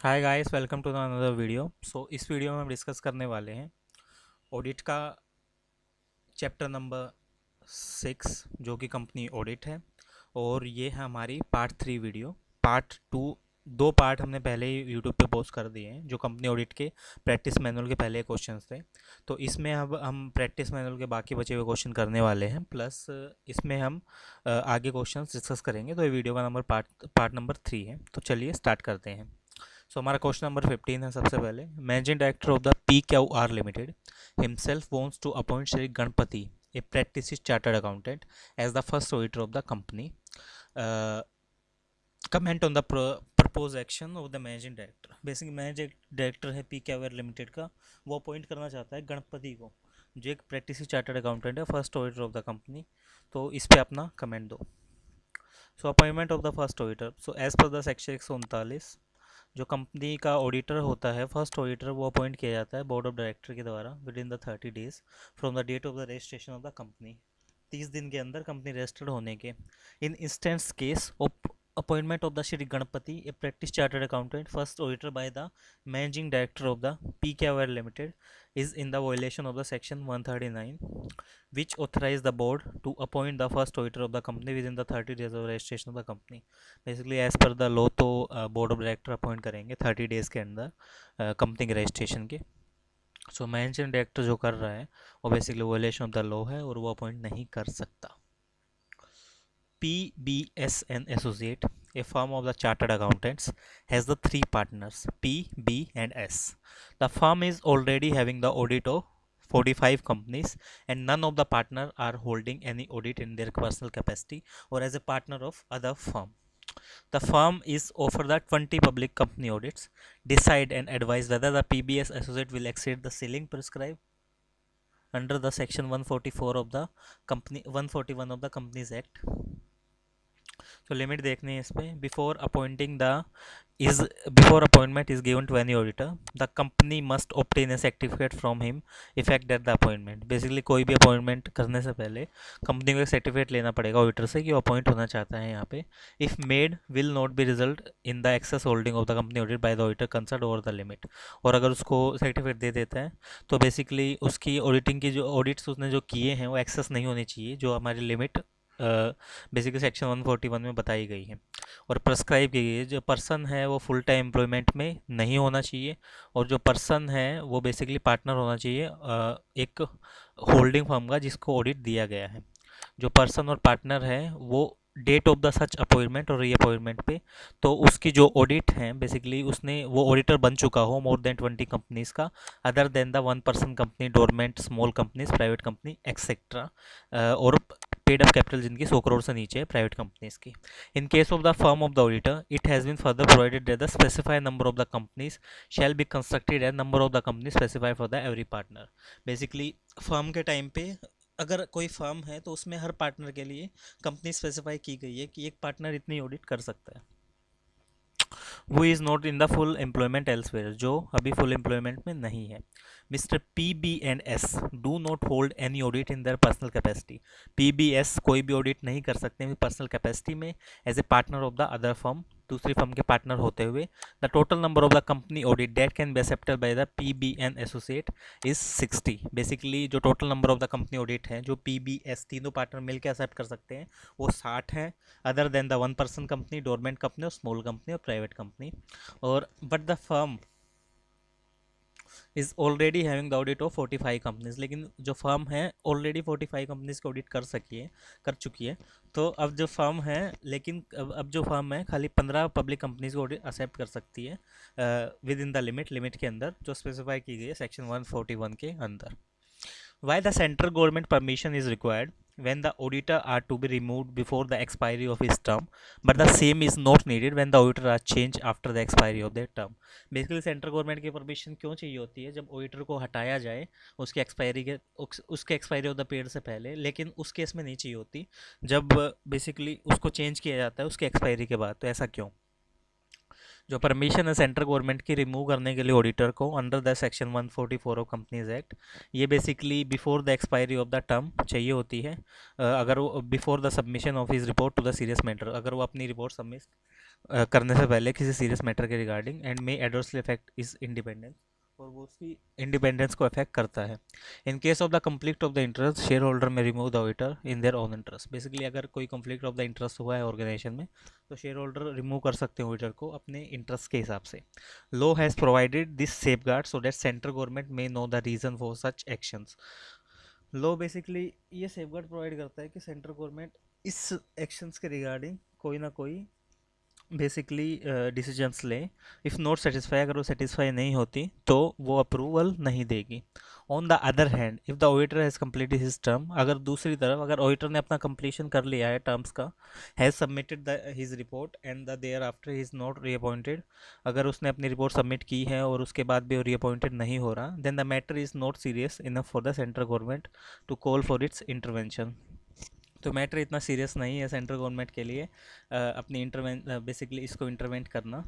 Hi guys, welcome to another video. इस video में हम डिस्कस करने वाले हैं ऑडिट का चैप्टर नंबर 6 जो कि कंपनी ऑडिट है। और ये है हमारी पार्ट 3 वीडियो। पार्ट 2 दो पार्ट हमने पहले ही यूट्यूब पे पोस्ट कर दिए हैं जो कंपनी ऑडिट के प्रैक्टिस मैनुअल के पहले क्वेश्चंस थे। तो इसमें अब हम प्रैक्टिस मैनुअल के बाकी बचे हुए क्वेश्चन करने वाले हैं, प्लस इसमें हम आगे क्वेश्चंस डिस्कस करेंगे। तो ये वीडियो का नंबर पार्ट नंबर 3 है। तो चलिए स्टार्ट करते हैं। हमारा क्वेश्चन नंबर 15 है। सबसे पहले, managing director of the PQR limited himself wants to appoint Shri Ganpati, a practice chartered accountant, as the first auditor of the company. Comment on the propose action of the managing director. Basic managing director है PQR limited का, वो appoint करना चाहता है गणपति को, जो एक practice chartered accountant है, first auditor of the company. तो इस पर अपना कमेंट दो। Appointment of the first auditor. As per the section 139, जो कंपनी का ऑडिटर होता है, फर्स्ट ऑडिटर, वो अपॉइंट किया जाता है बोर्ड ऑफ डायरेक्टर के द्वारा within the 30 days from the date of the registration of the company. 30 दिन के अंदर कंपनी रजिस्टर्ड होने के। In instance case of appointment of the Shri Ganpati, a practice chartered accountant, first auditor by the managing director of the PQR limited, is in the violation of the section 139, which authorize the board to appoint the first auditor of the company within the 30 days of registration of the company। Basically as per the law तो board of director appoint करेंगे 30 days के अंदर company के registration के। Managing director जो कर रहा है वो basically violation of the law है और वो अपॉइंट नहीं कर सकता। PBS and Associate, a firm of the chartered accountants, has the three partners P, B, and S. The firm is already having the audit of 45 companies, and none of the partner are holding any audit in their personal capacity or as a partner of other firm. The firm is offer the 20 public company audits, decide and advise whether the PBS associate will exceed the ceiling prescribed under the section 144 of the company 141 of the Companies Act। तो limit देखनी है इस पे। Before appointment is given to any auditor, the company must obtain a certificate from him effect at the appointment. Basically कोई भी appointment करने से पहले कंपनी को एक सर्टिफिकेट लेना पड़ेगा ऑडिटर से कि वो अपॉइंट होना चाहता है यहाँ पे। If made will not be result in the excess holding of the company audit by the auditor concern over the limit. और अगर उसको सर्टिफिकेट दे देता है तो बेसिकली उसकी ऑडिटिंग की जो ऑडिट्स उसने जो किए हैं वो एक्सेस नहीं होनी चाहिए, जो हमारी लिमिट बेसिकली सेक्शन 141 में बताई गई है और प्रेस्क्राइब की गई है। जो पर्सन है वो फुल टाइम एम्प्लॉयमेंट में नहीं होना चाहिए, और जो पर्सन है वो बेसिकली पार्टनर होना चाहिए एक होल्डिंग फर्म का जिसको ऑडिट दिया गया है। जो पर्सन और पार्टनर है वो date of the such appointment और रीअपॉइंटमेंट पे, तो उसकी जो ऑडिट है बेसिकली उसने वो ऑडिटर बन चुका हो मोर देन 20 कंपनीज का, other than the one person company, dormant, small companies, private company etcetera, और पेड अप कैपिटल जिनकी 100 करोड़ से नीचे है प्राइवेट कंपनीज की। In case of the firm of the auditor, it has been further provided that the specified number of the companies shall be constructed and number of the company specified for the every partner. Basically firm के time पे अगर कोई firm है तो उसमें हर partner के लिए company specify की गई है कि एक पार्टनर इतनी ऑडिट कर सकता है। वो is not in the full employment elsewhere, जो अभी फुल एम्प्लॉयमेंट में नहीं है। Mister PB&S do not hold any audit in their personal capacity. PBS कोई भी ऑडिट नहीं कर सकते हैं पर्सनल कैपेसिटी में as a partner of the other firm, दूसरी फर्म के पार्टनर होते हुए। The total number of the company audit that can be accepted by the PB and associate is 60। Basically जो total number of the company audit है जो PBS तीनों partner मिलकर accept कर सकते हैं वो 60 है, other than the one person company, dormant company और स्मॉल कंपनी और प्राइवेट कंपनी। और but the firm is already having the audit of 45 companies, लेकिन जो फर्म है ऑलरेडी 45 कंपनीज को ऑडिट कर चुकी है। तो अब जो फर्म है, लेकिन अब जो फर्म है खाली 15 पब्लिक कंपनीज को ऑडिट एक्सेप्ट कर सकती है विद इन द लिमिट के अंदर जो स्पेसिफाई की गई है सेक्शन 141 के अंदर। Why the central government permission is required when the auditor are to be removed before the expiry of his term, but the same is not needed when the auditor are changed after the expiry of their term। Basically central government की permission क्यों चाहिए होती है जब auditor को हटाया जाए उसके एक्सपायरी ऑफ द पीरियड से पहले, लेकिन उस केस में नहीं चाहिए होती जब बेसिकली उसको चेंज किया जाता है उसके एक्सपायरी के बाद। तो ऐसा क्यों? जो परमिशन है सेंट्रल गवर्नमेंट की रिमूव करने के लिए ऑडिटर को under the section 144 of companies act, ये basically before the expiry of the term चाहिए होती है। अगर वो before the submission of his report to the serious matter, अगर वो अपनी रिपोर्ट करने से पहले किसी सीरियस मैटर के regarding and may adversely affect is independence, और वो उसकी इंडिपेंडेंस को अफेक्ट करता है। In case of the conflict of the interest share holder में remove the auditor in their own interest. Basically अगर कोई कंफ्लिक्ट ऑफ द इंटरेस्ट हुआ है ऑर्गेनाइजेशन में तो शेयर होल्डर रिमूव कर सकते हैं ऑडिटर को अपने इंटरेस्ट के हिसाब से। Law has provided this safeguard so that central government may know the reason for such actions. Law basically ये सेफ गार्ड प्रोवाइड करता है कि सेंट्रल गवर्नमेंट इस एक्शंस के रिगार्डिंग कोई ना कोई बेसिकली डिसीजंस लें। इफ़ नॉट सेटिस्फाई, अगर वो सेटिस्फाई नहीं होती तो वो अप्रूवल नहीं देगी। On the other hand if the auditor has completed his term, अगर दूसरी तरफ अगर ऑडिटर ने अपना कंप्लीशन कर लिया है टर्म्स का, has submitted the his report and the thereafter he is not reappointed, अगर उसने अपनी रिपोर्ट सबमिट की है और उसके बाद भी वो रीअपॉइंटेड नहीं हो रहा, then the matter is not serious enough for the central government to call for its intervention. तो मैटर इतना सीरियस नहीं है सेंट्रल गवर्नमेंट के लिए अपनी बेसिकली इसको इंटरवेंट करना।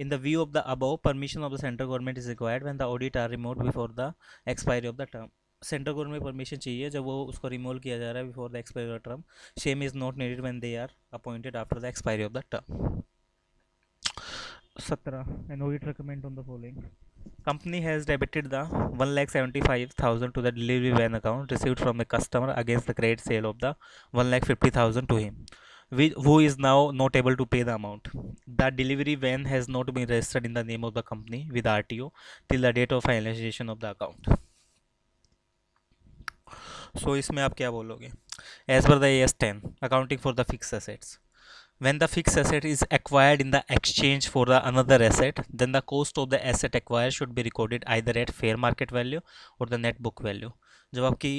In the view of the above permission of the central government is required when the audit are removed before the expiry of the term. Central government permission चाहिए जब वो उसको रिमूव किया जा रहा है before the expiry of the term. Same is not needed when they are appointed after the expiry of the term. 17 an audit recommend on the following. Company has debited the 1,75,000 to the delivery van account received from the customer against the credit sale of the 1,50,000 to him, who is now not able to pay the amount. The delivery van has not been registered in the name of the company with RTO till the date of finalization of the account. So इसमें आप क्या बोलोगे? As per the AS10, accounting for the fixed assets. When the fixed asset is acquired in the exchange for the another asset, then the cost of the asset acquired should be recorded either at fair market value or the net book value. जब आपकी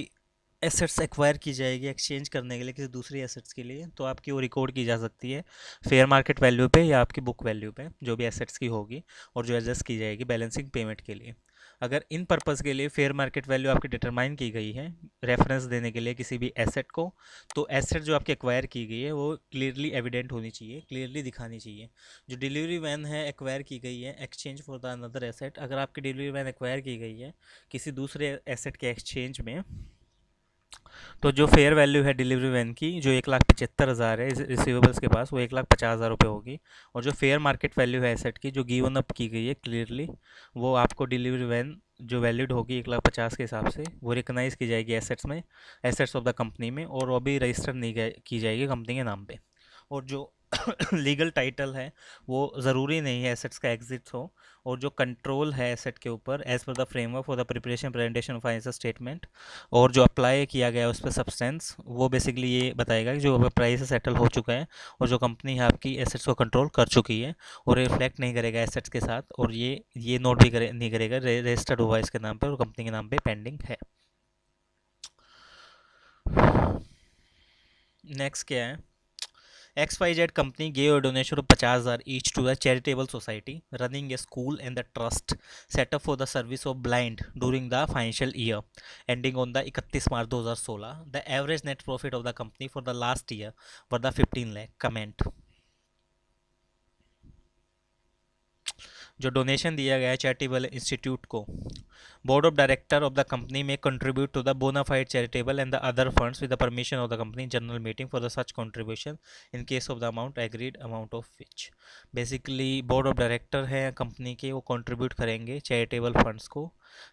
assets acquire की जाएगी exchange करने के लिए किसी दूसरी assets के लिए, तो आपकी वो रिकॉर्ड की जा सकती है फेयर मार्केट वैल्यू पे या आपकी बुक वैल्यू पे, जो भी एसेट्स की होगी और जो एडजस्ट की जाएगी बैलेंसिंग पेमेंट के लिए। अगर इन पर्पज़ के लिए फेयर मार्केट वैल्यू आपकी डिटरमाइन की गई है रेफरेंस देने के लिए किसी भी एसेट को, तो एसेट जो आपकी एक्वायर की गई है वो क्लियरली एविडेंट होनी चाहिए, क्लियरली दिखानी चाहिए। जो डिलीवरी वैन है एक्वायर की गई है exchange for the another asset, अगर आपकी डिलीवरी वैन एक्वायर की गई है किसी दूसरे एसेट के एक्सचेंज में, तो जो फेयर वैल्यू है डिलीवरी वैन की जो 1,75,000 है रिसीवेबल्स के पास, वो 1,50,000 रुपये होगी। और जो फेयर मार्केट वैल्यू है एसेट की जो गिवन अप की गई है क्लियरली, वो आपको डिलीवरी वैन जो वैलिड होगी 1,50,000 के हिसाब से वो रिकग्नाइज की जाएगी एसेट्स में, एसेट्स ऑफ द कंपनी में, और वो भी रजिस्टर नहीं की जाएगी कंपनी के नाम पे। और जो लीगल टाइटल है वो ज़रूरी नहीं है एसेट्स का एग्जिट हो, और जो कंट्रोल है एसेट के ऊपर as per the framework for the preparation presentation of financial statement, और जो अप्लाई किया गया है उस पर सब्सटेंस, वो बेसिकली ये बताएगा कि जो प्राइस से सेटल हो चुका है और जो कंपनी है आपकी एसेट्स को कंट्रोल कर चुकी है, और रिफ्लेक्ट नहीं करेगा एसेट्स के साथ, और ये नोट भी नहीं करेगा रजिस्टर्ड हुआ इसके नाम पर और कंपनी के नाम पे पेंडिंग है। नेक्स्ट क्या है? XYZ company gave a donation of 50,000 each to a charitable society running a school and the trust set up for the service of blind during the financial year ending on the 31 March 2016. The average net profit of the company for the last year were the 15 lakh. Comment. जो donation दिया गया है charitable institute को, board of director of the company में contribute to the bona fide charitable and the other funds with the permission of the company general meeting for the such contribution in case of the amount agreed amount of which. Basically board of director है company के, वो contribute करेंगे charitable funds को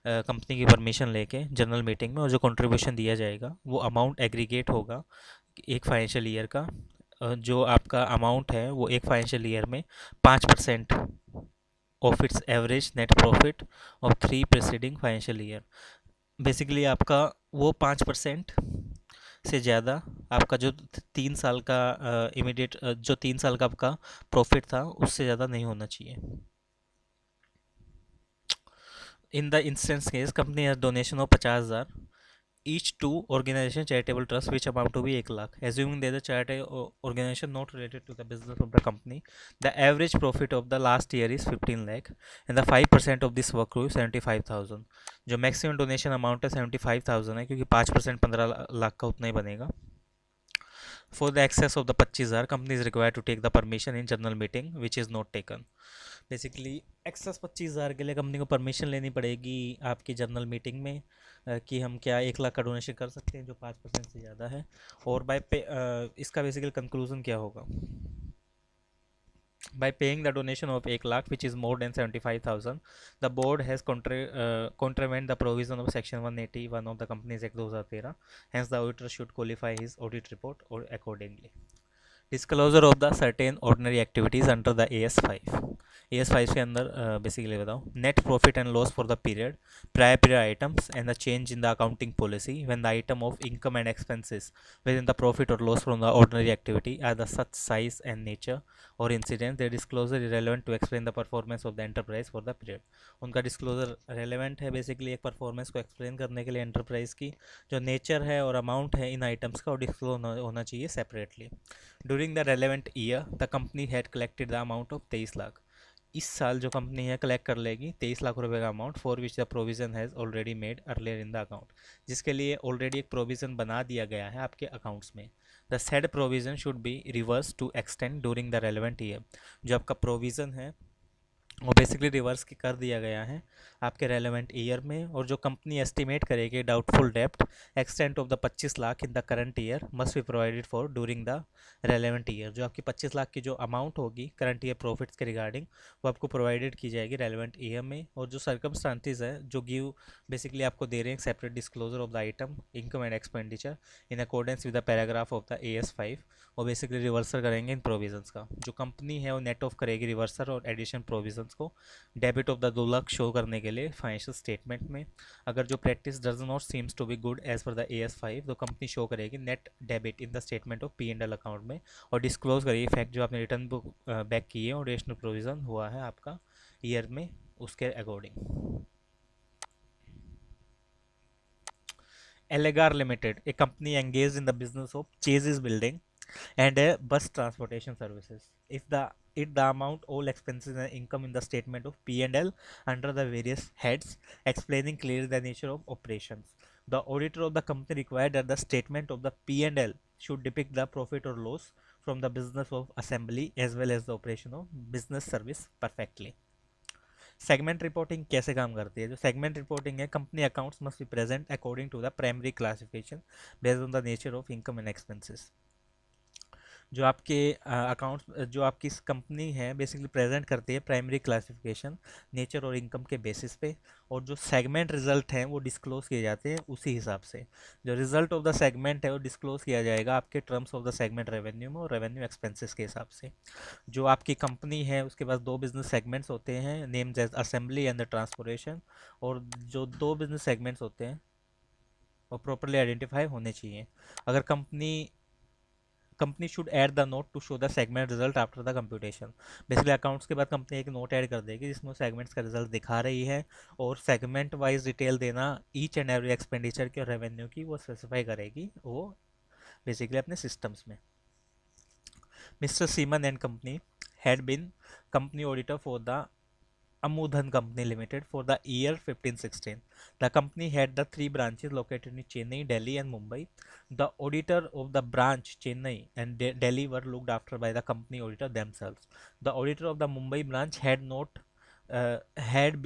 company की permission लेके general meeting में, और जो कंट्रीब्यूशन दिया जाएगा वो अमाउंट एग्रीगेट होगा एक फाइनेंशियल ईयर का। जो आपका अमाउंट है वो एक फाइनेंशियल ईयर में 5% of its average net profit of 3 presiding financial year. Basically आपका वो 5% से ज़्यादा आपका जो 3 साल का इमीडिएट जो 3 साल का आपका प्रॉफिट था उससे ज़्यादा नहीं होना चाहिए। In the instance case company has donation of 50,000 each to organization charitable trust which amount to be 1 lakh, assuming there is a charity organization not related to the business of the company. The average profit of the last year is 15 lakh and the 5% of this work crew 75,000। जो maximum donation amount है 75,000 है, क्योंकि 5% 15 लाख का उतना ही बनेगा। For the excess of the 25,000 company is required to take the permission in general meeting which is not taken। Basically excess 25,000 के लिए company को परमिशन लेनी पड़ेगी आपकी जनरल मीटिंग में कि हम क्या 1 लाख का डोनेशन कर सकते हैं जो 5% से ज़्यादा है। और बाय पे इसका बेसिकल कंक्लूजन क्या होगा? By paying the donation of 1 lakh, which is more than 75,000, the board has contravened the provision of section 181 of the Companies Act 2013. Hence the auditor should qualify his audit report or accordingly. Disclosure of the certain ordinary activities under the AS5. AS5 के अंदर basically बताओ, net profit and loss for the period, prior period items and the change in the accounting policy when the item of income and expenses within the profit or loss from the ordinary activity are the such size and nature or incident their disclosure is relevant to explain the performance of the enterprise for the period. उनका disclosure relevant है basically एक performance को explain करने के लिए enterprise की, जो nature है और अमाउंट है इन आइटम्स का, और डिस्क्लोज होना चाहिए separately. During the relevant year the company had collected the amount of 23 lakh. इस साल जो कंपनी है कलेक्ट कर लेगी 23 लाख रुपए का amount, for which the provision has already made earlier in the account, जिसके लिए ऑलरेडी एक प्रोविजन बना दिया गया है आपके अकाउंट्स में. The said provision should be reverse to extend during the relevant year. जो आपका प्रोविजन है वो बेसिकली रिवर्स की कर दिया गया है आपके रेलेवेंट ईयर में, और जो कंपनी एस्टिमेट करेगी डाउटफुल डेप्ट extent of the 25 lakh in the current year must be provided for during the relevant year. जो आपकी 25 लाख की जो अमाउंट होगी करंट ईयर प्रॉफिट्स के रिगार्डिंग, वो आपको प्रोवाइडेड की जाएगी रेलेवेंट ईयर में. और जो सर्कमस्टांसेस है जो गिव बेसिकली आपको दे रहे हैं separate disclosure of the item income and expenditure in accordance with the paragraph of the AS5, वो बेसिकली रिवर्सल करेंगे इन प्रोविजंस का. जो कंपनी है वो नेट ऑफ करेगी रिवर्सल और एडिशन प्रोविजंस को debit of the 2 lakh show करने के लिए फाइनेंशियल स्टेटमेंट में. अगर जो practice does not seems to be good as per the AS5, तो कंपनी शो करेगी net debit in the statement of P&L account में, और डिस्क्लोज करेगी फैक्ट जो आपने रिटर्न बुक बैक किए और एडिशनल प्रोविजन हुआ है आपका ईयर में उसके according. Elegar Limited, a company engaged in the business of chases building and bus transportation services. If the amount all expenses and income in the statement of P&L under the various heads, explaining clearly the nature of operations. The auditor of the company required that the statement of the P&L should depict the profit or loss from the business of assembly as well as the operation of business service perfectly. Segment reporting कैसे काम करती है? जो segment reporting है, company accounts must be present according to the primary classification based on the nature of income and expenses. जो आपके accounts जो आपकी कंपनी है बेसिकली प्रेजेंट करती है प्राइमरी क्लासिफिकेशन नेचर और इनकम के बेसिस पे, और जो सेगमेंट रिजल्ट हैं वो डिस्क्लोज किए जाते हैं उसी हिसाब से. जो रिजल्ट ऑफ द सेगमेंट है वो डिस्क्लोज किया जाएगा आपके terms of the segment revenue में और रेवेन्यू एक्सपेंसेस के हिसाब से. जो आपकी कंपनी है उसके पास 2 बिजनेस सेगमेंट्स होते हैं, names as assembly and the transportation, और जो 2 बिजनेस सेगमेंट्स होते हैं वो प्रॉपरली आइडेंटिफाई होने चाहिए. अगर company should add the note to show the segment result after the computation. Basically accounts के बाद कंपनी एक नोट ऐड कर देगी जिसमें सेगमेंट्स का रिजल्ट दिखा रही है, और सेगमेंट वाइज डिटेल देना ईच एंड एवरी एक्सपेंडिचर की और रेवेन्यू की वो स्पेसिफाई करेगी वो बेसिकली अपने सिस्टम्स में. Mister Seaman and company had been company auditor for the Amudhan Company Limited for the year 15-16. The company had the 3 branches located in Chennai, Delhi and Mumbai. The auditor of the branch Chennai and Delhi were looked after by the company auditor themselves. The auditor of the Mumbai branch had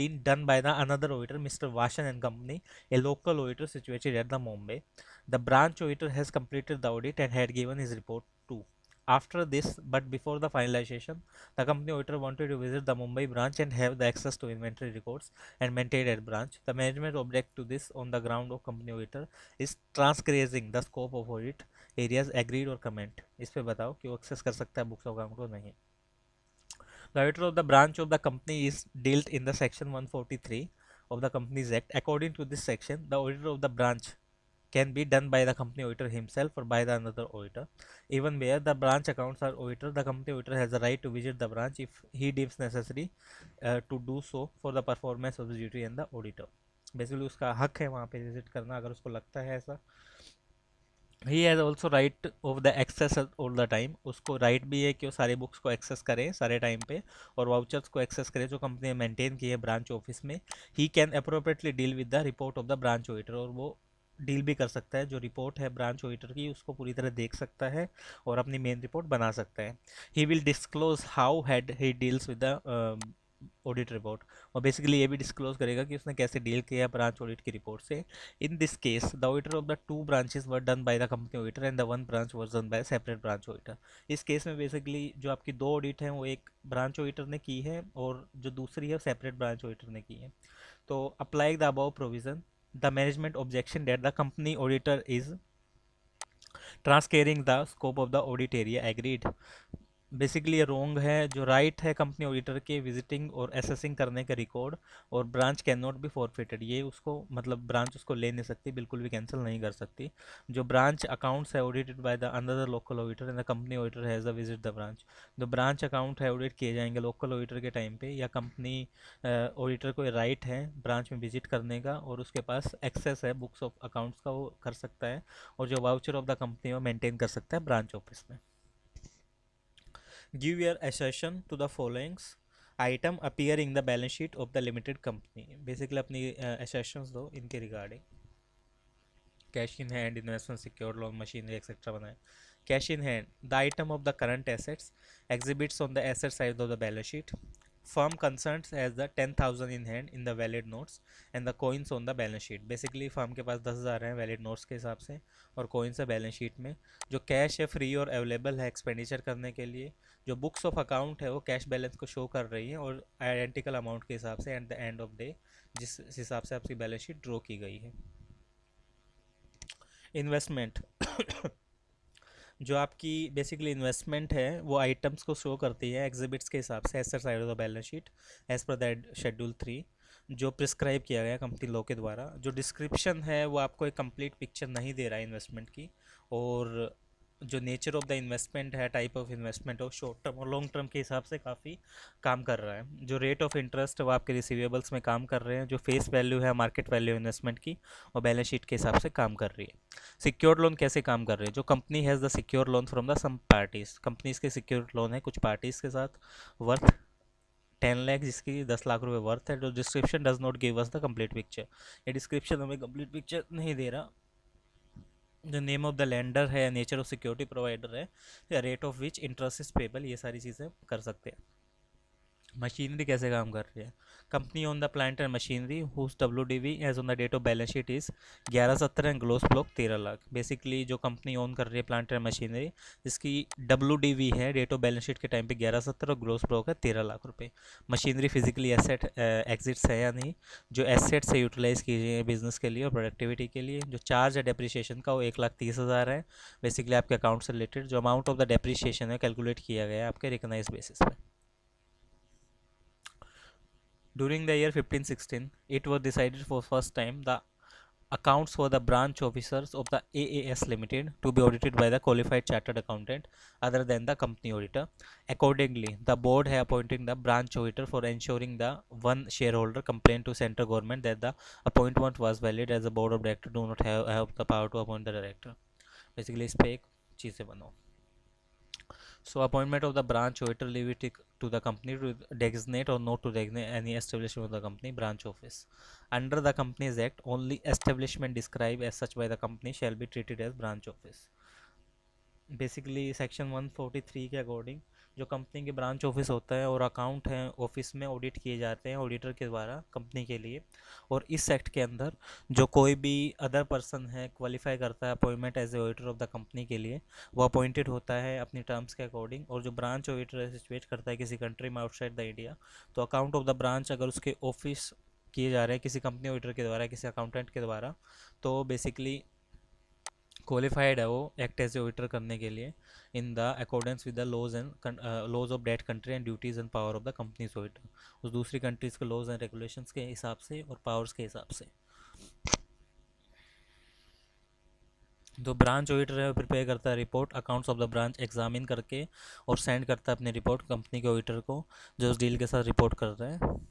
been done by the another auditor, Mr. Vashan and Company, a local auditor situated at the Mumbai. The branch auditor has completed the audit and had given his report too. After this, but before the finalization, the company auditor wanted to visit the Mumbai branch and have the access to inventory records and maintained at branch. The management object to this on the ground of company auditor is transgressing the scope of audit areas agreed or comment. इस पे बताओ कि वो access कर सकता है books of account को नहीं. The auditor of the branch of the company is dealt in the section 143 of the Companies Act. According to this section, the auditor of the branch can be done by the company auditor himself or by the another auditor. Even where the branch accounts are auditor, the company auditor has the right to visit the branch if he deems necessary to do so for the performance of the duty and the auditor. Basically उसका हक है वहाँ पे visit करना अगर उसको लगता है ऐसा. He has also right of the excess all the time. उसको राइट भी है कि वो सारे बुक्स को एक्सेस करें सारे टाइम पे, और वाउचर्स को एक्सेस करें जो कंपनी ने मेंटेन की है ब्रांच ऑफिस में. He can appropriately deal with the report of the branch auditor, और वो डील भी कर सकता है जो रिपोर्ट है ब्रांच ऑडिटर की उसको पूरी तरह देख सकता है और अपनी मेन रिपोर्ट बना सकता है. He will disclose how had he deals with the audit report, और बेसिकली ये भी डिस्क्लोज करेगा कि उसने कैसे डील किया ब्रांच ऑडिट की रिपोर्ट से। In this case the auditor of the two branches were done by the company auditor and the one branch was done by separate branch auditor. इस केस में basically जो आपकी दो audit हैं वो एक ब्रांच ऑडिटर ने की है और जो दूसरी है सेपरेट ब्रांच ऑडिटर ने की है। तो apply the above provision the management objection that the company auditor is transgressing the scope of the audit area agreed. Basically ये रोंग है। जो राइट है कंपनी ऑडिटर के विजिटिंग और असेसिंग करने का रिकॉर्ड, और branch can not be forfeited, ये उसको मतलब ब्रांच उसको ले नहीं सकती, बिल्कुल भी कैंसिल नहीं कर सकती। जो ब्रांच अकाउंट्स है audited by the another local auditor and the company auditor has the visit the branch. जो ब्रांच अकाउंट है ऑडिट किए जाएंगे लोकल ऑडिटर के टाइम पे, या कंपनी ऑडिटर को राइट है ब्रांच में विजिट करने का और उसके पास एक्सेस है बुक्स ऑफ अकाउंट्स का, वो कर सकता है। और जो वाउचर ऑफ द कंपनी वो मेंटेन कर सकता है ब्रांच ऑफिस में। Give your assertion to the following item appear in the balance sheet of the limited company। Basically अपनी assertions दो इनके regarding. Cash in hand, investment, secure loan, machinery etcetera बनाए। Cash in hand the item of the current assets exhibits on the asset side of the balance sheet. Firm concerns as the 10,000 in hand in the valid notes and the coins on the balance sheet. Basically firm के पास 10,000 हैं valid notes के हिसाब से और coins है balance sheet में। जो कैश है फ्री और अवेलेबल है एक्सपेंडिचर करने के लिए। जो बुक्स ऑफ अकाउंट है वो कैश बैलेंस को शो कर रही है और आइडेंटिकल अमाउंट के हिसाब से at the end of day जिस हिसाब से आपकी बैलेंस शीट ड्रॉ की गई है। इन्वेस्टमेंट जो आपकी बेसिकली इन्वेस्टमेंट है वो आइटम्स को शो करती है एग्जिबिट्स के हिसाब से asset side of the balance sheet as per that schedule 3 जो प्रिस्क्राइब किया गया कंपनी लॉ के द्वारा। जो डिस्क्रिप्शन है वो आपको एक कंप्लीट पिक्चर नहीं दे रहा है इन्वेस्टमेंट की, और जो नेचर ऑफ द इन्वेस्टमेंट है, टाइप ऑफ इन्वेस्टमेंट हो, शॉर्ट टर्म और लॉन्ग टर्म के हिसाब से काफ़ी काम कर रहा है। जो रेट ऑफ इंटरेस्ट है वो आपके रिसीवेबल्स में काम कर रहे हैं। जो फेस वैल्यू है मार्केट वैल्यू इन्वेस्टमेंट की और बैलेंस शीट के हिसाब से काम कर रही है। सिक्योर्ड लोन कैसे काम कर रहे हैं? जो company has the secure loan from the some parties, companies के सिक्योर लोन है कुछ पार्टीज के साथ वर्थ 10 लाख, जिसकी 10 लाख रुपए वर्थ है। जो description does not give us the complete picture, ये डिस्क्रिप्शन हमें कंप्लीट पिक्चर नहीं दे रहा। जो नेम ऑफ द लेंडर है, नेचर ऑफ सिक्योरिटी प्रोवाइडर है, या rate of which interest is payable, ये सारी चीज़ें कर सकते हैं। मशीनरी कैसे काम कर रही है? Company own the plant and machinery whose WDV as on the date of balance sheet is 1170 and gross block 13 lakh. Basically जो कंपनी ऑन कर रही है प्लांट एंड मशीनरी जिसकी WDV है डेट ऑफ बैलेंस शीट के टाइम पे 1170 और gross block है 13 लाख रुपए। मशीनरी फिजिकली एसेट एग्जिट्स है या नहीं, जो एसेट से यूटिलाइज कीजिए बिजनेस के लिए और प्रोडक्टिविटी के लिए। जो चार्ज है डेप्रिसिएशन का वो 1,30,000 है, बेसिकली आपके अकाउंट से रिलेटेड। जो अमाउंट ऑफ द डेप्रिसिएशन है कैलकुलेट किया गया है आपके रिकग्नाइज बेसिस पे। During the year 1516, it was decided for first time the accounts for the branch officers of the AAS Limited to be audited by the qualified chartered accountant other than the company auditor. Accordingly, the board has appointed the branch auditor for ensuring the one shareholder complained to central government that the appointment was valid, as the board of directors do not have the power to appoint the director. Basically इस पे एक चीज़ें बनो। So appointment of the branch auditor leave it to the company to designate or not to designate any establishment of the company branch office. Under the Companies Act, only establishment described as such by the company shall be treated as branch office. Basically section 143 के according जो company के branch office होता है और account हैं office में audit किए जाते हैं ऑडिटर के द्वारा कंपनी के लिए। और इस सेक्ट के अंदर जो कोई भी अदर पर्सन है क्वालिफाई करता है appointment as a auditor of the company के लिए, वो अपॉइंटेड होता है अपनी टर्म्स के अकॉर्डिंग। और जो ब्रांच ऑडिटर सिचुएट करता है किसी कंट्री में आउटसाइड द इंडिया, तो अकाउंट ऑफ द ब्रांच अगर उसके ऑफिस किए जा रहे हैं किसी कंपनी ऑडिटर के द्वारा, किसी अकाउंटेंट के द्वारा, तो बेसिकली क्वालिफाइड है वो एक्ट एज ऑडिटर करने के लिए in the accordance with the laws and laws of that country and duties and power of the companies auditor, उस दूसरी कंट्रीज़ के लॉज एंड रेगुलेशंस के हिसाब से और पावर्स के हिसाब से। जो ब्रांच ऑडिटर है वो प्रिपेयर करता है report accounts of the branch examine करके और सेंड करता है अपनी रिपोर्ट कंपनी के ऑडिटर को जो उस डील के साथ रिपोर्ट कर रहे हैं।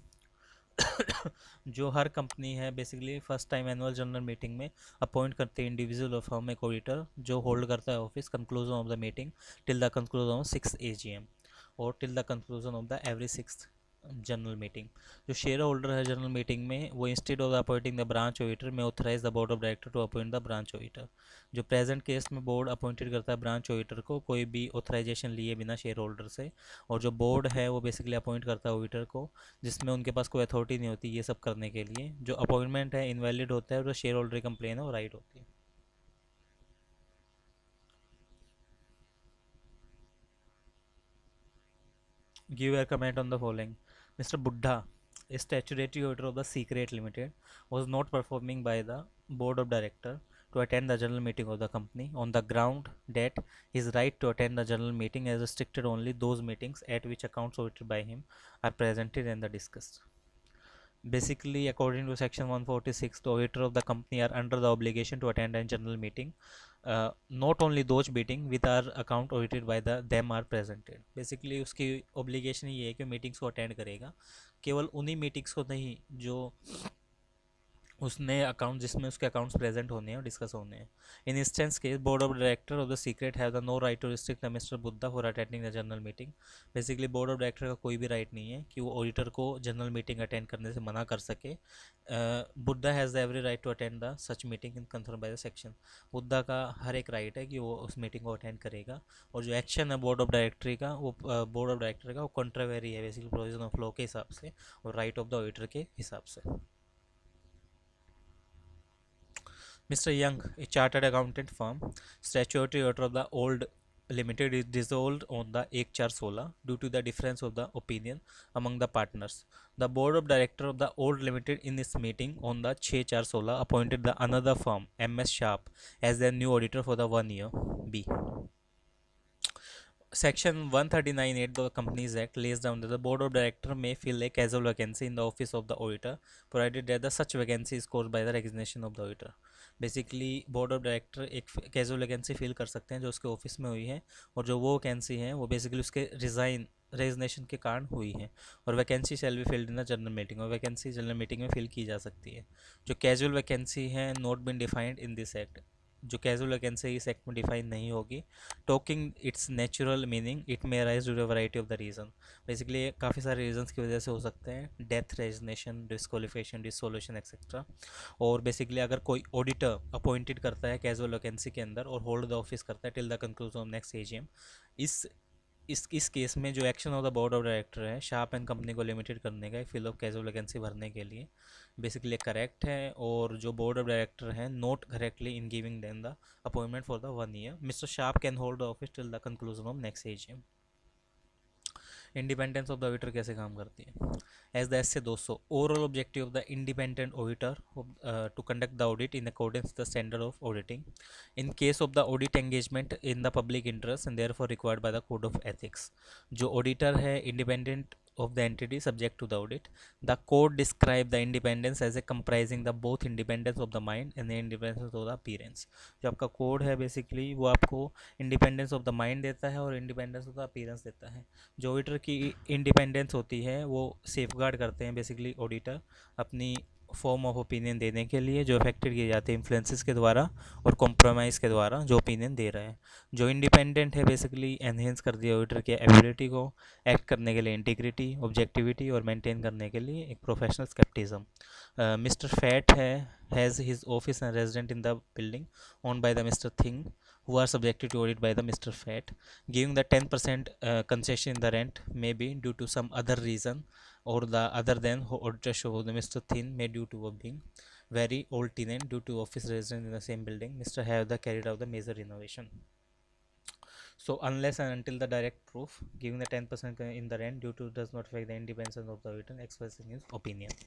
जो हर कंपनी है basically first time annual general meeting में अपॉइंट करते हैं इंडिविजुअल और फर्म एक ऑडिटर जो होल्ड करता है office conclusion of the meeting till the conclusion of 6 AGM और till the conclusion of the every 6th general meeting. जो शेयर होल्डर है जनरल मीटिंग में, वो instead of appointing the branch auditor में authorise the board of director to appoint the branch auditor. जो present case में board appointed करता है branch auditor को, कोई भी ऑथराइजेशन लिए बिना शेयर होल्डर से, और जो बोर्ड है वो बेसिकली अपॉइंट करता है ऑडिटर को, जिसमें उनके पास कोई अथॉरिटी नहीं होती ये सब करने के लिए। जो अपॉइंटमेंट है इनवैलिड होता है और जो शेयर होल्डर कंप्लेन है वो राइट होती है। Give your comment on the following. Mr. Buddha, a statutory auditor of the Secret Limited, was not performing by the board of director to attend the general meeting of the company on the ground that his right to attend the general meeting is restricted only those meetings at which accounts audited by him are presented and discussed. Basically, according to section 146, the auditor of the company are under the obligation to attend a general meeting. Not only those meeting with our account audited by them are presented. Basically उसकी obligation ये है कि meetings को attend करेगा, केवल उन्हीं meetings को नहीं जो उसने अकाउंट जिसमें उसके अकाउंट्स प्रेजेंट होने हैं और डिस्कस होने हैं। In instance case board of director of the secret have the no right to restrict the mister Buddha for attending the general meeting. Basically board of director का कोई भी राइट नहीं है कि वो ऑडिटर को जनरल मीटिंग अटेंड करने से मना कर सके। Buddha has the every right to attend the such meeting in concern by the section. Buddha का हर एक राइट है कि वो उस मीटिंग को अटेंड करेगा, और जो एक्शन है बोर्ड ऑफ डायरेक्टरी का वो बोर्ड ऑफ डायरेक्टर का वो कंट्रावेरी है बेसिकली प्रोविजन ऑफ लॉ के हिसाब से और राइट ऑफ द ऑडिटर के हिसाब से। Mr. Young, a chartered accountant firm, statutory auditor of the old limited is dissolved on the 1/4/16 due to the difference of the opinion among the partners. The board of director of the old limited in its meeting on the 6/4/16 appointed the another firm, MS Sharp, as their new auditor for the 1 year. B. Section 139(8) of the Companies Act lays down that the board of director may fill a casual vacancy in the office of the auditor, provided that the such vacancy is caused by the resignation of the auditor. Basically board of director एक casual vacancy fill कर सकते हैं जो उसके office में हुई है, और जो वो वैकेंसी है वो बेसिकली उसके रेजिग्नेशन के कारण हुई है, और vacancy shall be filled in the general meeting, और वैकेंसी जनरल मीटिंग में फिल की जा सकती है। जो कैजुअल वैकेंसी है not been defined in this act, जो कैजुअल वैकेंसी इस एक्ट में डिफाइन नहीं होगी। Talking its natural meaning it may arise due to variety of the reason. Basically काफ़ी सारे रीजंस की वजह से हो सकते हैं, death, resignation, disqualification, dissolution etcetera. और बेसिकली अगर कोई ऑडिटर अपॉइंटेड करता है कैजुअल वैकेंसी के अंदर और होल्ड द ऑफिस करता है till the conclusion of next AGM, इस केस में जो action of the board of director है शार्प एंड कंपनी को लिमिटेड करने का फिल ऑफ कैजुअल वैकेंसी भरने के लिए बेसिकली करेक्ट है, और जो बोर्ड ऑफ डायरेक्टर है not correctly in giving then the appointment for the 1 year, mister Sharp can hold the office till the conclusion of next AGM. Independence of the auditor कैसे काम करती है? As the S 200 overall objective of the independent auditor to conduct the audit in accordance the standard of auditing in case of the audit engagement in the public interest and therefore required by the code of ethics. जो auditor है independent of the entity subject to the audit. The code describe the independence as a comprising the both independence of the mind and the independence of the appearance. जो आपका code है basically वो आपको independence of the mind देता है और independence of the appearance देता है। जो ऑडिटर की इंडिपेंडेंस होती है वो सेफगार्ड करते हैं बेसिकली ऑडिटर अपनी फॉर्म ऑफ ओपिनियन देने के लिए, जो अफेक्टेड किए जाते हैं इन्फ्लुएंसेस के द्वारा और कॉम्प्रोमाइज़ के द्वारा जो ओपिनियन दे रहे हैं। जो इंडिपेंडेंट है बेसिकली एनहेंस कर दिया ऑडिटर की एबिलिटी को एक्ट करने के लिए, इंटीग्रिटी, ऑब्जेक्टिविटी और मेंटेन करने के लिए एक प्रोफेशनल स्केप्टिज्म। मिस्टर फैट है has his office and resident in the building owned by the Mr. Thing, who are subjected to audit by the Mr. Fat. Giving the 10% concession in the rent may be due to some other reason or the other than auditor show the Mr. Thin may due to being very old tenant due to office resident in the same building. Mr. Have the carried out the major renovation. So unless and until the direct proof, giving the 10% in the rent due to does not affect the independence of the auditor expressing his opinion.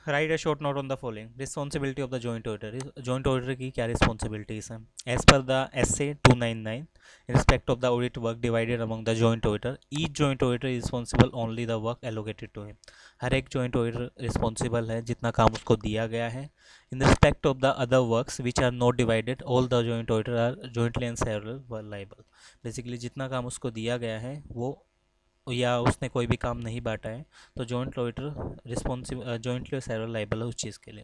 Write a short note on the following. Responsibility of the joint auditor. Joint auditor की क्या responsibilities हैं? As per the SA 299, in respect of the audit work divided among the joint auditor, each joint auditor is responsible only the work allocated to him. हर एक joint auditor responsible है जितना काम उसको दिया गया है. In respect of the other works which are not divided, all the joint auditor are jointly and several liable. Basically जितना काम उसको दिया गया है वो या उसने कोई भी काम नहीं बांटा है तो जॉइंट ऑडिटर रिस्पॉन्सिबल जॉइंटली और सेवरल लाइबल है उस चीज़ के लिए।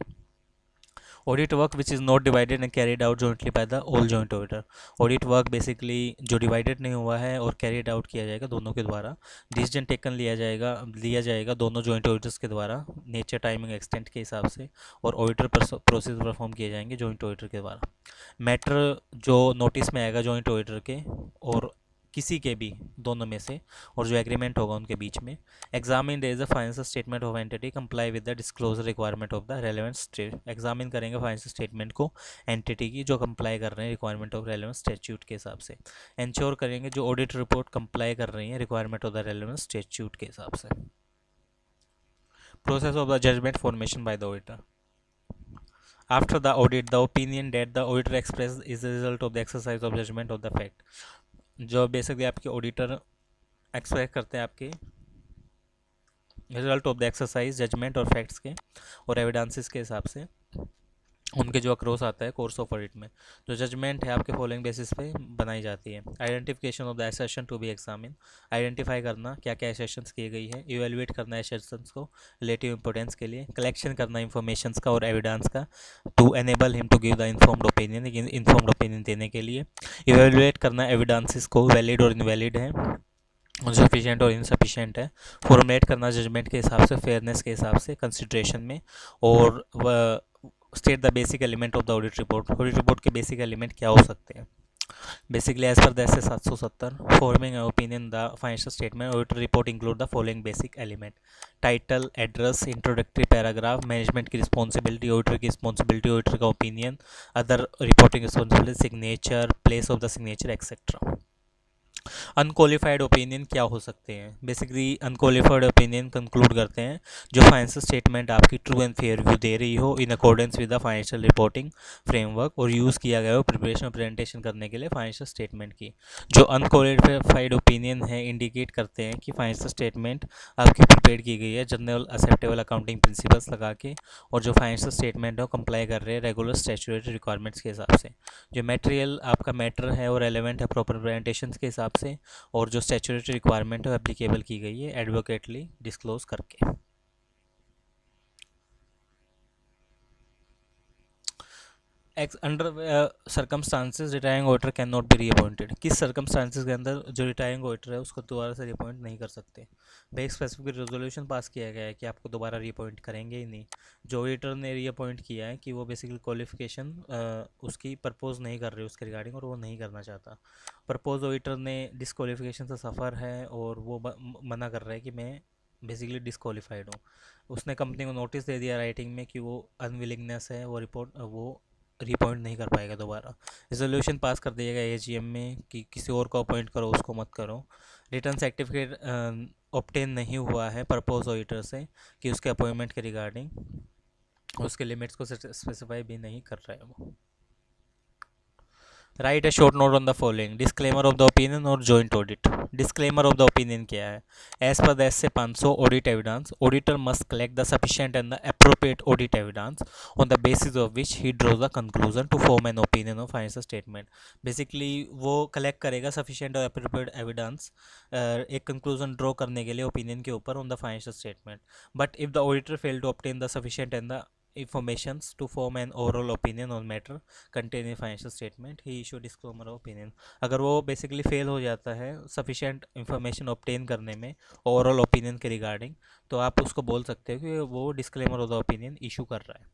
Audit work which is not divided and carried out jointly by the all joint auditor. Audit work basically जो डिवाइडेड नहीं हुआ है और कैरिड आउट किया जाएगा दोनों के द्वारा। डिसीजन टेकन लिया जाएगा दोनों जॉइंट ऑडिटर्स के द्वारा, नेचर टाइमिंग एक्सटेंट के हिसाब से, और ऑडिटर प्रोसेस परफॉर्म किए जाएंगे जॉइंट ऑडिटर के द्वारा। मैटर जो नोटिस में आएगा जॉइंट ऑडिटर के और किसी के भी दोनों में से, और जो एग्रीमेंट होगा उनके बीच में, examine is the financial statement of entity comply with the disclosure requirement of the relevant state. Examine करेंगे फाइनेंशियल स्टेटमेंट को एंटिटी की जो कंप्लाई कर रहे हैं रिक्वायरमेंट ऑफ रेलेवेंट स्टेट्यूट के हिसाब से। इंश्योर करेंगे जो ऑडिट रिपोर्ट कंप्लाई कर रही है requirement of the relevant statute के हिसाब से। Process of the judgement formation by the auditor. After the audit, the opinion that the auditor expressed is the result of the exercise of judgment of the fact। जो बेसिकली आपके auditor express करते हैं आपके result of the exercise judgement और facts के और evidences के हिसाब से उनके जो अक्रॉस आता है कोर्स ऑफ ऑडिट में। जो जजमेंट है आपके फॉलोइंग बेसिस पे बनाई जाती है। Identification of the assertion to be examine, identify करना क्या क्या एसेशंस की गई है, इवेलुएट करना एसेशंस को रिलेटिव इंपॉर्टेंस के लिए, कलेक्शन करना इंफॉर्मेशंस का और एविडेंस का to enable him to give the informed opinion, informed opinion देने के लिए, इवेलुएट करना एविडेंसेस को वैलिड और इनवैलिड है, सफिशिएंट और इनसफिशिएंट है, फॉर्मुलेट करना जजमेंट के हिसाब से, फेयरनेस के हिसाब से, कंसिड्रेशन में, और state the basic element of the audit report. Audit report के बेसिक एलिमेंट क्या हो सकते हैं। Basically as per the S 770 forming opinion the financial statement audit report include the following basic element: title, address, introductory paragraph, management की responsibility, auditor की responsibility, auditor का opinion, other reporting responsibility, signature, place of the signature etcetera. Unqualified opinion क्या हो सकते हैं। Basically unqualified opinion conclude करते हैं जो फाइनेंशियल स्टेटमेंट आपकी ट्रू एंड फेयर व्यू दे रही हो in accordance with the financial reporting framework और यूज़ किया गया हो प्रिपरेशन और प्रेजेंटेशन करने के लिए फाइनेंशियल स्टेटमेंट की। जो अनक्वालिफाइड ओपिनियन है इंडिकेट करते हैं कि फाइनेंशियल स्टेटमेंट आपकी प्रिपेयर की गई है जनरल एक्सेप्टेबल अकाउंटिंग प्रिंसिपल्स लगा के, और जो फाइनेंशियल स्टेटमेंट है वो कंप्लाई कर रहे हैं रेगुलर स्टैट्यूटरी रिक्वायरमेंट्स के हिसाब से। जो मटेरियल आपका मैटर है और रेलेवेंट है प्रॉपर प्रेजेंटेशन के हिसाब से, और जो स्टैट्यूटरी रिक्वायरमेंट है एप्लीकेबल की गई है एडवोकेटली डिस्क्लोज करके। Under circumstances retiring auditor can not B reappointed. किस सर्कमस्टांसेस के अंदर जो रिटायरिंग ऑडिटर है उसको दोबारा से रीअपॉइंट नहीं कर सकते। भाई एक स्पेसिफिक रेजोल्यूशन पास किया गया है कि आपको दोबारा रीअपॉइंट करेंगे ही नहीं। जो ऑडिटर ने रीअपॉइंट किया है कि वो बेसिकली क्वालिफिकेशन उसकी प्रपोज नहीं कर रहे उसके रिगार्डिंग, और वो नहीं करना चाहता। प्रपोज ऑडिटर ने डिस्क्वालिफिकेशन से सफ़र है और वो मना कर रहा है कि मैं बेसिकली डिस्क्वालीफाइड हूँ। उसने कंपनी को नोटिस दे दिया राइटिंग में कि वो अनविलिंगनेस है, वो रिपॉइंट नहीं कर पाएगा दोबारा। रेजोल्यूशन पास कर दिएगा एजीएम में कि किसी और को अपॉइंट करो, उसको मत करो। रिटर्न सर्टिफिकेट ऑब्टेन नहीं हुआ है प्रपोज ऑडिटर से कि उसके अपॉइंटमेंट के रिगार्डिंग उसके लिमिट्स को स्पेसिफाई भी नहीं कर रहा है वो। Write a short note on the following: disclaimer of the opinion और joint audit. Disclaimer of the opinion क्या है। एज पर द एस से 500 audit evidence, auditor must collect the sufficient and the appropriate audit evidence on the basis of which he draws the conclusion to form an opinion of financial statement. Basically वो collect करेगा sufficient और appropriate evidence एक conclusion draw करने के लिए opinion के ऊपर on the financial statement. But if the auditor fail to obtain the sufficient and the informations to form an overall opinion on matter contained in financial statement, he issue disclaimer of opinion। अगर वो basically fail हो जाता है sufficient information obtain करने में overall opinion के regarding, तो आप उसको बोल सकते हो कि वो disclaimer of the opinion issue कर रहा है।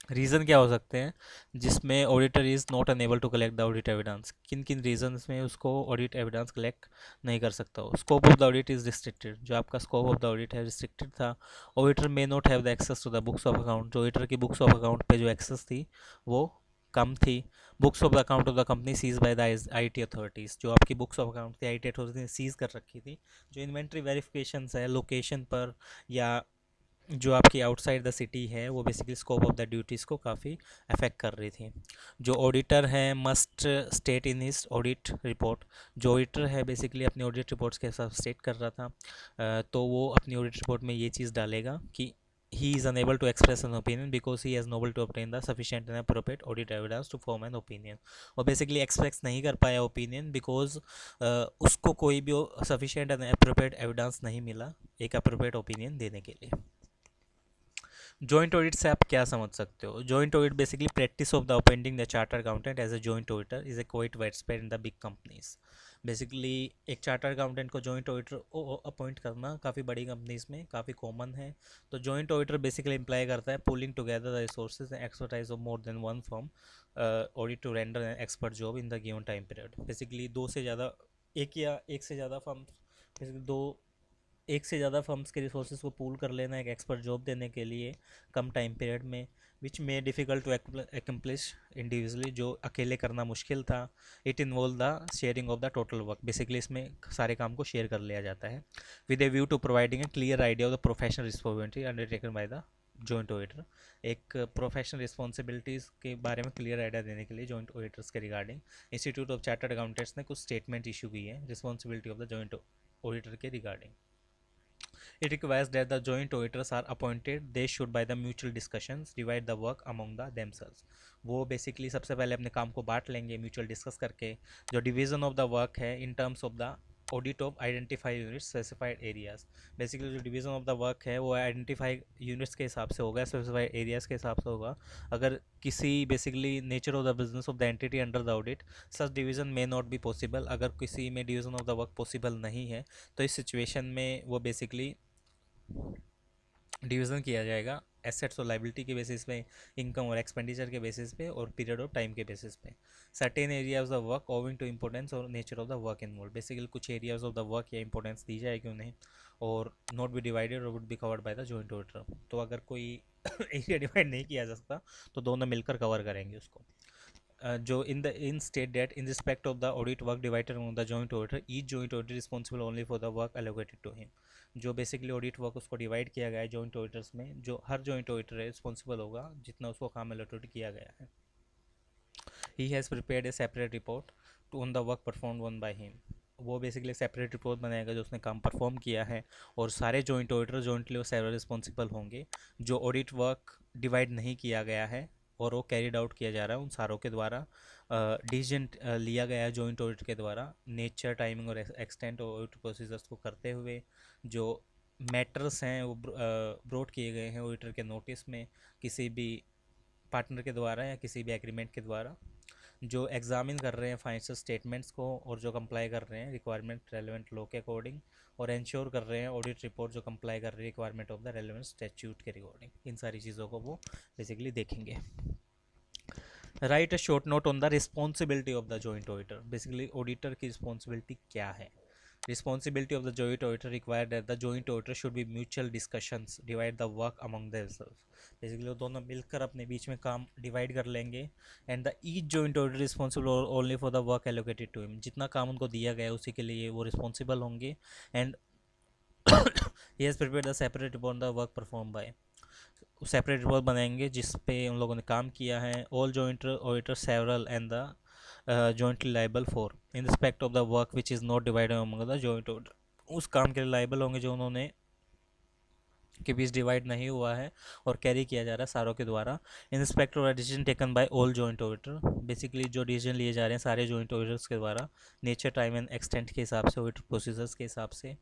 रीज़न क्या हो सकते हैं जिसमें auditor is not unable to collect the audit evidence. किन किन रीजंस में उसको ऑडिट एविडेंस कलेक्ट नहीं कर सकता हो। Scope of the audit is restricted, जो आपका स्कोप ऑफ द ऑडिट है रिस्ट्रिक्टेड था। Auditor may not have the access to the books of account, जो ऑडिटर की बुक्स ऑफ अकाउंट पे जो एक्सेस थी वो कम थी। Books of the account of the company seize by the IT authorities, जो आपकी बुक्स ऑफ अकाउंट थी आईटी अथॉरिटी ने सीज कर रखी थी। जो इन्वेंट्री वेरिफिकेशन है लोकेशन पर या जो आपकी आउटसाइड द सिटी है वो basically scope of the duties को काफ़ी अफेक्ट कर रही थी। जो ऑडिटर है must state in his audit report, जो ऑडिटर है बेसिकली अपनी ऑडिट रिपोर्ट्स के साथ स्टेट कर रहा था, तो वो अपनी ऑडिट रिपोर्ट में ये चीज़ डालेगा कि he is unable to express an opinion because he has not able to obtain the sufficient and appropriate audit evidence to form an opinion। और बेसिकली एक्सप्रेस नहीं कर पाया ओपिनियन बिकॉज उसको कोई भी सफिशिएंट एंड अप्रोप्रिएट एविडेंस नहीं मिला एक अप्रोप्रिएट ओपिनियन देने के लिए। जॉइंट ऑडिट से आप क्या समझ सकते हो? Joint audit basically practice of the appointing the charter accountant as a joint auditor is a quite widespread in the big companies. Basically एक चार्टर अकाउंटेंट को जॉइंट ऑडिटर अपॉइंट करना काफ़ी बड़ी कंपनीज में काफ़ी कॉमन है। तो joint auditor basically imply करता है pulling together the resources and expertise of more than one firm audit to render an expert job in the given time period. Basically दो से ज़्यादा एक या एक से ज़्यादा फर्म बेसिकली दो एक से ज़्यादा फर्म्स के रिसोर्सेज को पूल कर लेना एक एक्सपर्ट जॉब देने के लिए कम टाइम पीरियड में, which may difficult to accomplish individually, जो अकेले करना मुश्किल था। It involve the sharing of the total work. Basically इसमें सारे काम को शेयर कर लिया जाता है with a view to providing a clear idea of the professional responsibility undertaken by the joint auditor. एक प्रोफेशनल रिस्पॉन्सिबिलिटीज़ के बारे में क्लियर आइडिया देने के लिए जॉइंट ऑडिटर्स के regarding institute of chartered accountants ने कुछ स्टेटमेंट इशू की है responsibility of the joint auditor के regarding. It requires that the joint auditors are appointed. They should by the mutual discussions divide the work among the themselves. वो basically सबसे पहले अपने काम को बांट लेंगे म्यूचुअल डिस्कस करके। जो डिवीजन ऑफ द वर्क है in terms of the audit of identify units specified areas. Basically जो डिवीजन ऑफ द वर्क है वो आइडेंटिफाई यूनिट्स के हिसाब से होगा, स्पेसिफाइड एरियाज के हिसाब से होगा। अगर किसी basically nature of the business of the entity under the audit such division may not be possible. अगर किसी में division of the work possible नहीं है तो इस सिचुएशन में वो बेसिकली डिवीज़न किया जाएगा एसेट्स और लाइबिलिटी के बेसिस पे, इनकम और एक्सपेंडिचर के बेसिस पे और पीरियड ऑफ टाइम के बेसिस पे। Certain areas of work owing to importance और nature of the work involve. Basically कुछ एरियाज ऑफ द वर्क या इंपॉर्टेंस दी जाएगी उन्हें और नॉट बी डिवाइडेड और would be covered by the joint auditor. तो अगर कोई एरिया डिवाइड नहीं किया जा सकता तो दोनों मिलकर कवर करेंगे उसको। जो इन state that in respect of the audit work divided among the joint auditor each joint auditor responsible only for the work allocated to him. जो बेसिकली ऑडिट वर्क उसको डिवाइड किया गया है जॉइंट ऑडिटर्स में, जो हर जॉइंट ऑडिटर है responsible होगा जितना उसको काम एलोकेट किया गया है। He has prepared a separate report to on the work perform one by him. वो बेसिकली सेपरेट रिपोर्ट बनाएगा जो उसने काम परफॉर्म किया है और सारे जॉइंट ऑडिटर जॉइंटली और सेवरल रिस्पॉन्सिबल होंगे। जो ऑडिट वर्क डिवाइड नहीं किया गया है और वो कैरिड आउट किया जा रहा है उन सारों के द्वारा डिसीजन लिया गया है जॉइंट ऑडिट के द्वारा नेचर टाइमिंग और एक्सटेंट ऑडिट प्रोसीजर्स को करते हुए। जो मैटर्स हैं वो ब्रॉड किए गए हैं ऑडिटर के नोटिस में किसी भी पार्टनर के द्वारा या किसी भी एग्रीमेंट के द्वारा। जो एग्जामिन कर रहे हैं फाइनेंशियल स्टेटमेंट्स को और जो कंप्लाई कर रहे हैं रिक्वायरमेंट रेलेवेंट लॉ के अकॉर्डिंग और इंश्योर कर रहे हैं ऑडिट रिपोर्ट जो कंप्लाई कर रही है requirement of the relevant statute के रिकॉर्डिंग। इन सारी चीज़ों को वो बेसिकली देखेंगे। Right a short note on the responsibility of the joint auditor. Basically auditor की रिस्पॉन्सिबिलिटी क्या है? Responsibility of the joint auditor require that the joint auditor should be mutual discussions, divide the work among themselves. Basically वो दोनों मिलकर अपने बीच में काम divide कर लेंगे and the each joint auditor responsible only for the work allocated to him. जितना काम उनको दिया गया है उसी के लिए वो रिस्पॉन्सिबल होंगे and he has prepared the separate report the work perform by. Separate report बनाएंगे जिस पे उन लोगों ने काम किया है। All joint auditor several and the jointly liable for in respect of the work which is not divided among the joint auditor। उस काम के लिए लाइबल होंगे जो उन्होंने के बीच डिवाइड नहीं हुआ है और कैरी किया जा रहा है सारों के द्वारा। इन respect of decision taken by all joint auditor. Basically जो डिसीजन लिए जा रहे हैं सारे जॉइंट ऑडिटर्स के द्वारा नेचर टाइम एंड एक्सटेंट के हिसाब से ऑडिट प्रोसीजर्स के हिसाब से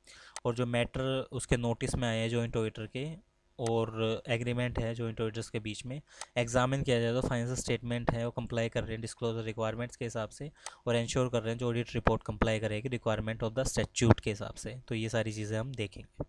और जो मैटर उसके नोटिस में आए हैं जॉइंट ऑडिटर के और एग्रीमेंट है जॉइंट ऑडिटर्स के बीच में एग्जामिन किया जाए तो फाइनेंशियल स्टेटमेंट है वो कंप्लाई कर रहे हैं डिस्क्लोजर रिक्वायरमेंट्स के हिसाब से और इंश्योर कर रहे हैं जो ऑडिट रिपोर्ट कंप्लाई करेगी रिक्वायरमेंट ऑफ द स्टैट्यूट के हिसाब से। तो ये सारी चीज़ें हम देखेंगे।